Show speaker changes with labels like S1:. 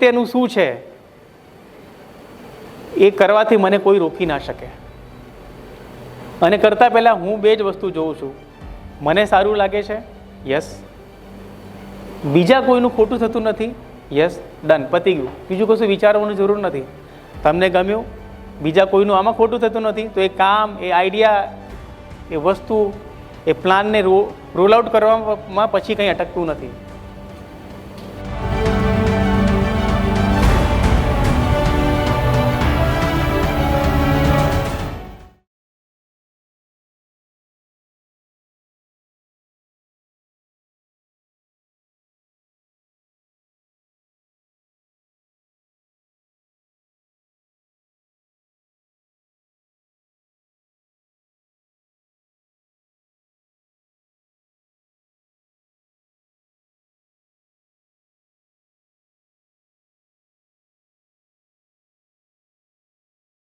S1: સત્યનું શું છે એ કરવાથી મને કોઈ રોકી ના શકે. અને કરતાં પહેલાં હું બે જ વસ્તુ જોઉં છું, મને સારું લાગે છે, યસ, બીજા કોઈનું ખોટું થતું નથી, યસ, ડન, પતી ગયું. બીજું કશું વિચારવાની જરૂર નથી. તમને ગમ્યું, બીજા કોઈનું આમાં ખોટું થતું નથી, તો એ કામ, એ આઈડિયા, એ વસ્તુ, એ પ્લાનને રોલ આઉટ કરવામાં પછી કંઈ અટકતું નથી.